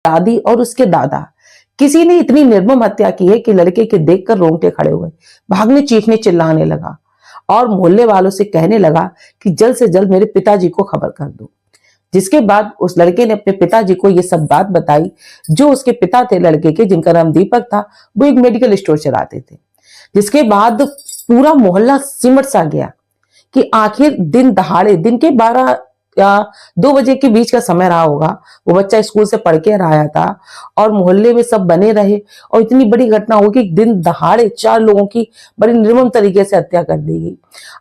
दादी और उसके दादा, किसी ने इतनी निर्मम हत्या की है कि लड़के के देखकर रोंगटे खड़े हुए, भागने चीखने चिल्लाने लगा और मोहल्ले वालों से कहने लगा कि जल्द से जल्द मेरे पिताजी को खबर कर दो। जिसके बाद उस लड़के ने अपने पिताजी को यह सब बात बताई। जो उसके पिता थे लड़के के, जिनका नाम दीपक था, वो एक मेडिकल स्टोर चलाते थे। जिसके बाद पूरा मोहल्ला सिमट सा गया कि आखिर दिन दहाड़े, दिन के 12 या 2 बजे के बीच का समय रहा होगा, वो बच्चा स्कूल से पढ़ के आया था और मोहल्ले में सब बने रहे और इतनी बड़ी घटना हो कि दिन दहाड़े 4 लोगों की बड़ी निर्मम तरीके से हत्या कर दी गई।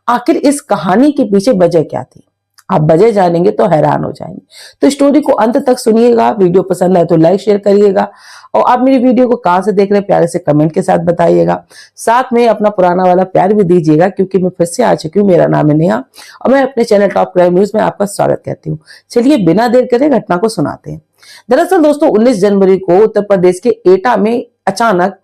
आखिर इस कहानी के पीछे वजह क्या थी, आप वजह जानेंगे तो हैरान हो जाएंगे। तो स्टोरी को अंत तक सुनिएगा। वीडियो पसंद आए तो लाइक शेयर करिएगा और आप मेरी वीडियो को कहां से देख रहे हैं प्यारे से कमेंट के साथ बताइएगा। साथ में अपना पुराना वाला प्यार भी दीजिएगा, क्योंकि मैं फिर से आ चुकी हूँ। मेरा नाम है नेहा और मैं अपने चैनल टॉप क्राइम न्यूज में आपका स्वागत करती हूँ। चलिए बिना देर करे घटना को सुनाते हैं। दरअसल दोस्तों 19 जनवरी को उत्तर प्रदेश के एटा में अचानक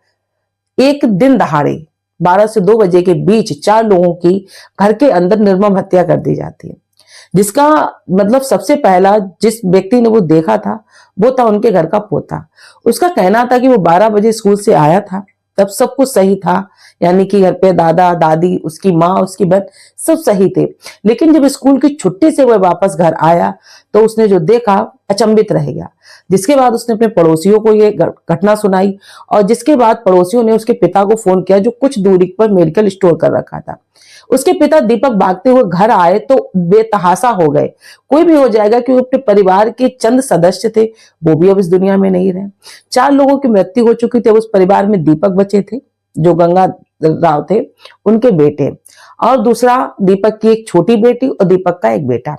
एक दिन दहाड़े 12 से 2 बजे के बीच 4 लोगों की घर के अंदर निर्मम हत्या कर दी जाती है। जिसका मतलब सबसे पहला जिस व्यक्ति ने वो देखा था वो था उनके घर का पोता। उसका कहना था कि वो 12 बजे स्कूल से आया था, तब सब कुछ सही था, यानी कि घर पे दादा दादी, उसकी माँ, उसकी बहन सब सही थे। लेकिन जब स्कूल की छुट्टी से वह वापस घर आया तो उसने जो देखा अचंभित रह गया। जिसके बाद उसने अपने पड़ोसियों को ये घटना सुनाई और जिसके बाद पड़ोसियों ने उसके पिता को फोन किया, जो कुछ दूरी पर मेडिकल स्टोर कर रखा था। उसके पिता दीपक भागते हुए घर आए तो बेतहासा हो गए। कोई भी हो जाएगा कि अपने परिवार के चंद सदस्य थे, वो भी अब इस दुनिया में नहीं रहे। 4 लोगों की मृत्यु हो चुकी थी। उस परिवार में दीपक बचे थे, जो गंगा राव थे, उनके बेटे, और दूसरा दीपक की एक छोटी बेटी और दीपक का एक बेटा।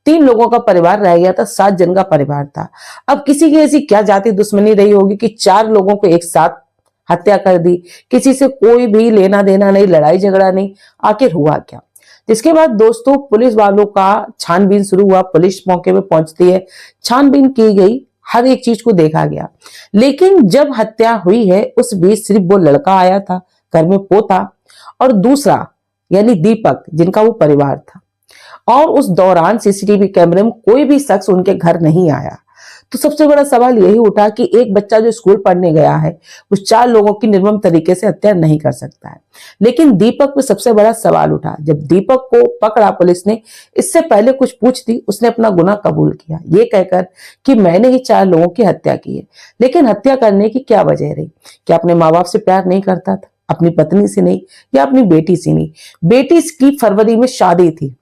3 लोगों का परिवार रह गया था। 7 जन का परिवार था। अब किसी की ऐसी क्या जाति दुश्मनी रही होगी कि 4 लोगों को एक साथ हत्या कर दी। किसी से कोई भी लेना देना नहीं, लड़ाई झगड़ा नहीं, आखिर हुआ क्या। जिसके बाद दोस्तों पुलिस वालों का छानबीन शुरू हुआ। पुलिस मौके पे पहुंचती है, छानबीन की गई, हर एक चीज को देखा गया। लेकिन जब हत्या हुई है उस बीच सिर्फ वो लड़का आया था घर में, पोता, और दूसरा यानी दीपक, जिनका वो परिवार था। और उस दौरान सीसीटीवी कैमरे में कोई भी शख्स उनके घर नहीं आया। तो सबसे बड़ा सवाल यही उठा कि एक बच्चा जो स्कूल पढ़ने गया है उस 4 लोगों की निर्मम तरीके से हत्या नहीं कर सकता है। लेकिन दीपक पे सबसे बड़ा सवाल उठा। जब दीपक को पकड़ा पुलिस ने, इससे पहले कुछ पूछती, उसने अपना गुनाह कबूल किया, ये कहकर कि मैंने ही 4 लोगों की हत्या की है। लेकिन हत्या करने की क्या वजह रही? क्या अपने माँ बाप से प्यार नहीं करता था, अपनी पत्नी से नहीं, या अपनी बेटी से नहीं? बेटी की फरवरी में शादी थी।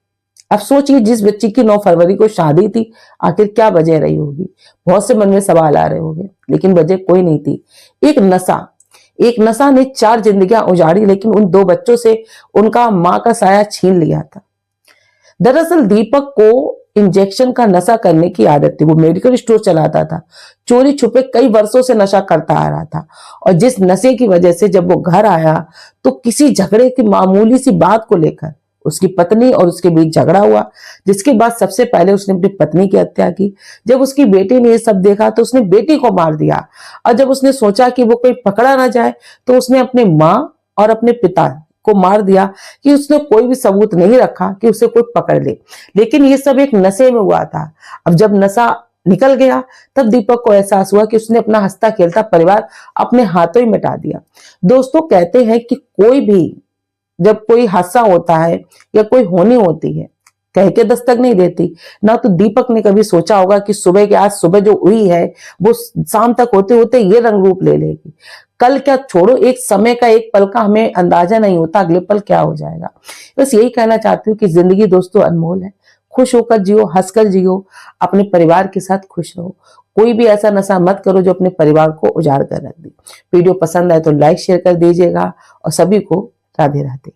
अब सोचिए, जिस बच्ची की 9 फरवरी को शादी थी, आखिर क्या वजह रही होगी? बहुत से मन में सवाल आ रहे होंगे, लेकिन वजह कोई नहीं थी। एक नशा ने 4 जिंदगियां उजाड़ी, लेकिन उन 2 बच्चों से उनका मां का साया छीन लिया था। दरअसल दीपक को इंजेक्शन का नशा करने की आदत थी। वो मेडिकल स्टोर चलाता था, चोरी छुपे कई वर्षों से नशा करता आ रहा था। और जिस नशे की वजह से जब वो घर आया तो किसी झगड़े की मामूली सी बात को लेकर उसकी पत्नी और उसके बीच झगड़ा हुआ। जिसके बाद सबसे पहले उसने अपनी पत्नी की हत्या की। जब उसकी बेटी ने ये सब देखा तो उसने बेटी को मार दिया। और जब उसने सोचा कि वो कोई पकड़ा ना जाए तो उसने अपने माँ और अपने पिता को मार दिया, कि उसने कोई भी सबूत नहीं रखा कि उसे कोई पकड़ ले। लेकिन ये सब एक नशे में हुआ था। अब जब नशा निकल गया तब दीपक को एहसास हुआ कि उसने अपना हंसता खेलता परिवार अपने हाथों ही मिटा दिया। दोस्तों कहते हैं कि कोई भी जब कोई हादसा होता है या कोई होनी होती है, कह के दस्तक नहीं देती। ना तो दीपक ने कभी सोचा होगा कि सुबह के आज सुबह जो हुई है वो शाम तक होते होते ये रंग रूप ले लेगी। कल क्या छोड़ो, एक समय का, एक पल का हमें अंदाजा नहीं होता अगले पल क्या हो जाएगा। बस यही कहना चाहती हूँ कि जिंदगी दोस्तों अनमोल है। खुश होकर जियो, हंसकर जियो, अपने परिवार के साथ खुश रहो। कोई भी ऐसा नशा मत करो जो अपने परिवार को उजाड़ कर रख दे। वीडियो पसंद आए तो लाइक शेयर कर दीजिएगा और सभी को राधे राधे।